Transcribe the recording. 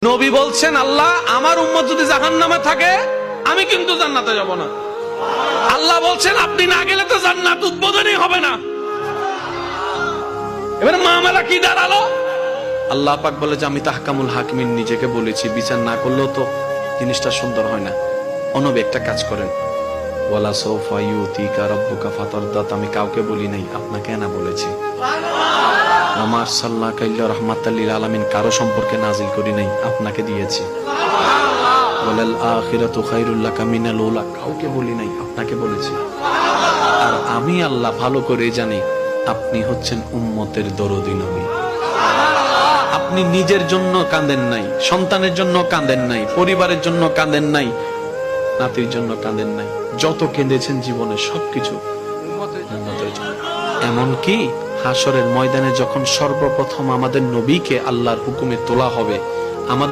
নবী বলছেন, আল্লাহ আমার উম্মত যদি জাহান্নামে থাকে আমি কিন্তু জান্নাতে যাব না। আল্লাহ বলছেন, আপনি না গেলে তো জান্নাত উদ্বোধনই হবে না। এবারে মামলা কি দাঁড়ালো? আল্লাহ পাক বলে যে আমি তাহকামুল হাকিমিন নিজেকে বলেছি, বিচার না করলেও তো জিনিসটা সুন্দর হয় না। নবী একটা কাজ করেন, ওয়ালা সাউফা ইউতিকা রাব্বুকা ফাতারদা, আমি কাউকে বলি নাই, আপনাকে না বলেছি। আমার সাল্লাহ কাইল্লা রাহমাতাল লিল আলামিন কারো সম্পর্কে নাজিল করি নাই, আপনাকে দিয়েছি। ওয়ালাল আখিরাতু খায়রুল লাকা মিনাল উলা, কাউকে বলি নাই, আপনাকে বলেছি। আর আমি আল্লাহ ভালো করে জানি আপনি হচ্ছেন উম্মতের দরদী নবী। আপনি নিজের জন্য কাঁদেন নাই, সন্তানের জন্য কাঁদেন নাই, পরিবারের জন্য কাঁদেন নাই, নাতির জন্য কাঁদেন নাই, যত কেঁদেছেন জীবনে সবকিছু উম্মতের জন্য। এমনকি হাসরের ময়দানে যখন সর্বপ্রথম আমাদের নবীকে আল্লাহর হুকুমে তোলা হবে, আমাদের